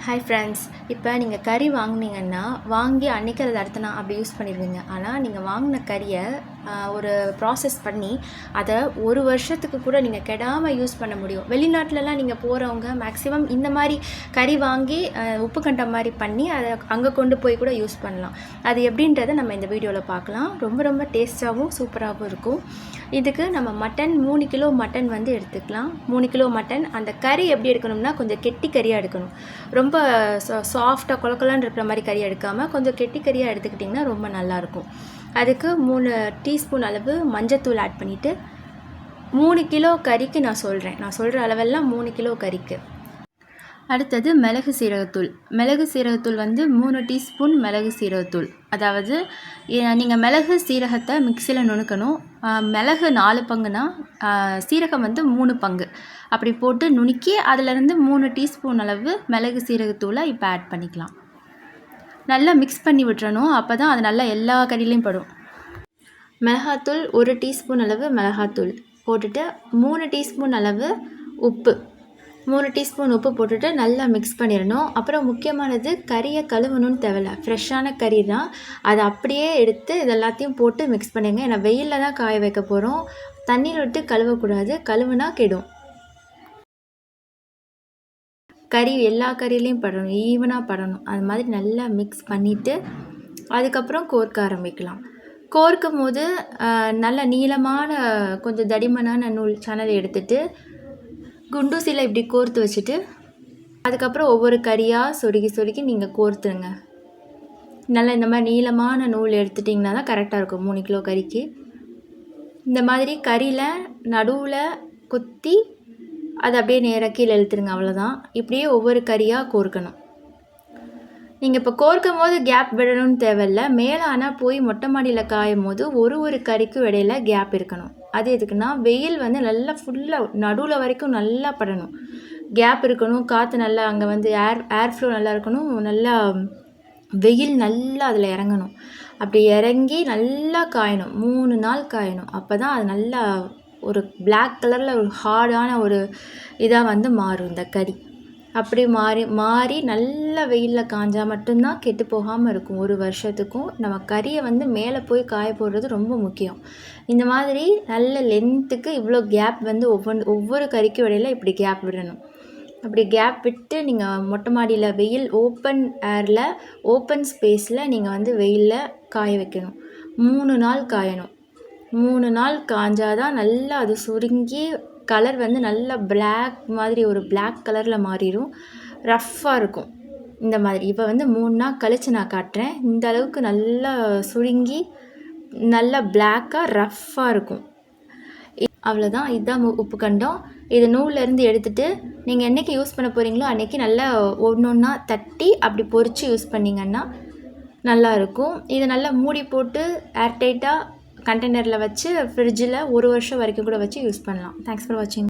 Hi friends, இப்போ நீங்கள் கறி வாங்கினீங்கன்னா வாங்கி அன்றைக்கி அதை அடுத்த நாள் அப்படி யூஸ் பண்ணிடுவீங்க. ஆனால் நீங்கள் வாங்கின கறியை ஒரு ப்ராசஸ் பண்ணி அதை ஒரு வருஷத்துக்கு கூட நீங்கள் கெடாமல் யூஸ் பண்ண முடியும். வெளிநாட்டிலலாம் நீங்கள் போகிறவங்க மேக்ஸிமம் இந்த மாதிரி கறி வாங்கி உப்பு கண்டம் மாதிரி பண்ணி அதை அங்கே கொண்டு போய் கூட யூஸ் பண்ணலாம். அது எப்படின்றத நம்ம இந்த வீடியோவில் பார்க்கலாம். ரொம்ப ரொம்ப டேஸ்ட்டாகவும் சூப்பராகவும் இருக்கும். இதுக்கு நம்ம மட்டன் 3 கிலோ மட்டன் வந்து எடுத்துக்கலாம். 3 கிலோ மட்டன். அந்த கறி எப்படி எடுக்கணும்னா கொஞ்சம் கெட்டி கறியாக எடுக்கணும். ரொம்ப சாஃப்டாக கொலக்கொலன்னு இருக்கிற மாதிரி கறி எடுக்காமல் கொஞ்சம் கெட்டி கறியாக எடுத்துக்கிட்டிங்கன்னா ரொம்ப நல்லாயிருக்கும். அதுக்கு 3 டீஸ்பூன் அளவு மஞ்சத்தூள் ஆட் பண்ணிவிட்டு 3 கிலோ கறிக்கு நான் சொல்கிற அளவெல்லாம் 3 கிலோ கறிக்கு. அடுத்தது மிளகு சீரகத்தூள் வந்து 3 டீஸ்பூன் மிளகு சீரகத்தூள். அதாவது நீங்கள் மிளகு சீரகத்தை மிக்சியில் நுணுக்கணும். மிளகு 4 பங்குனா சீரகம் வந்து 3 பங்கு அப்படி போட்டு நுணுக்கி அதிலிருந்து 3 டீஸ்பூன் அளவு மிளகு சீரகத்தூளை இப்போ ஆட் பண்ணிக்கலாம். நல்லா மிக்ஸ் பண்ணி விட்டுறணும். அப்போ தான் அது நல்லா எல்லா கறியிலையும் படும். மிளகாத்தூள் 1 டீஸ்பூன் அளவு மிளகாத்தூள் போட்டுட்டு 3 டீஸ்பூன் அளவு உப்பு 3 டீஸ்பூன் உப்பு போட்டுட்டு நல்லா மிக்ஸ் பண்ணிடணும். அப்புறம் முக்கியமானது கறியை கழுவணும்னு தேவையில்ல. ஃப்ரெஷ்ஷான கறி தான், அதை அப்படியே எடுத்து இது எல்லாத்தையும் போட்டு மிக்ஸ் பண்ணுங்க. ஏன்னா வெயிலில் தான் காய வைக்க போகிறோம். தண்ணீர் விட்டு கழுவக்கூடாது, கழுவுனா கெடும். கறி எல்லா கறியிலையும் படணும், ஈவனாக படணும். அது மாதிரி நல்லா மிக்ஸ் பண்ணிவிட்டு அதுக்கப்புறம் கோர்க்க ஆரம்பிக்கலாம். கோர்க்கும் போது நல்ல நீளமான கொஞ்சம் தடிமனான நூல் சேனல் எடுத்துகிட்டு குண்டூசியில் இப்படி கோர்த்து வச்சுட்டு அதுக்கப்புறம் ஒவ்வொரு கறியாக சொருகி நீங்கள் கோர்த்துருங்க. நல்லா இந்த மாதிரி நீளமான நூல் எடுத்துட்டிங்கன்னா தான் கரெக்டாக இருக்கும் 3 கிலோ கறிக்கு. இந்த மாதிரி கறியில் நடுவில் குத்தி அதை அப்படியே நேராக கீழே இழுத்துருங்க. அவ்வளோதான். இப்படியே ஒவ்வொரு கறியாக கோர்க்கணும். நீங்கள் இப்போ கோர்க்கும் போது கேப் விடணும்னு தேவையில்லை. மேலே ஆனால் போய் மொட்டை மாடியில் காயும் போது ஒரு கறிக்கும் இடையில கேப் இருக்கணும். அது எதுக்குன்னா வெயில் வந்து நல்லா ஃபுல்லாக நடுவில் வரைக்கும் நல்லா படணும். கேப் இருக்கணும். காற்று நல்லா அங்கே வந்து ஏர் ஃப்ளோ நல்லா இருக்கணும். நல்லா வெயில் நல்லா அதில் இறங்கணும். அப்படி இறங்கி நல்லா காயணும். 3 நாள் காயணும். அப்போ தான் அது நல்லா ஒரு பிளாக் கலரில் ஒரு ஹார்டான ஒரு இதாக வந்து மாறும் இந்த கறி. அப்படி மாறி நல்ல வெயிலில் காஞ்சால் மட்டும்தான் கெட்டு போகாமல் இருக்கும். 1 வருஷத்துக்கும் நம்ம கறியை வந்து மேலே போய் காய போடுறது ரொம்ப முக்கியம். இந்த மாதிரி நல்ல லென்த்துக்கு இவ்வளோ கேப் வந்து ஒவ்வொரு கறிக்கும் இடையில இப்படி கேப் விடணும். அப்படி கேப் விட்டு நீங்கள் மொட்டை மாடியில் வெயில் ஓப்பன் ஏரில் ஓப்பன் ஸ்பேஸில் நீங்கள் வந்து வெயிலில் காய வைக்கணும். 3 நாள் காயணும். 3 நாள் காஞ்சாதான் நல்லா அது சுருங்கி கலர் வந்து நல்லா பிளாக் மாதிரி ஒரு பிளாக் கலரில் மாறிடும். ரஃப்பாக இருக்கும் இந்த மாதிரி. இப்போ வந்து 3 நாள் கழித்து நான் காட்டுறேன். இந்த அளவுக்கு நல்லா சுருங்கி நல்லா பிளாக்காக ரஃப்பாக இருக்கும். அவ்வளோதான். இதுதான் உப்பு கண்டம். இது நூல்லேருந்து எடுத்துகிட்டு நீங்கள் என்றைக்கு யூஸ் பண்ண போகிறீங்களோ அன்றைக்கி நல்லா ஒன்றா தட்டி அப்படி பொரித்து யூஸ் பண்ணிங்கன்னா நல்லாயிருக்கும். இதை நல்லா மூடி போட்டு ஏர்டைட்டாக கண்டெய்னரில் வச்சு ஃப்ரிட்ஜில் 1 வருஷம் வரைக்கும் கூட வச்சு யூஸ் பண்ணலாம். தேங்க்ஸ் ஃபார் வாட்சிங்.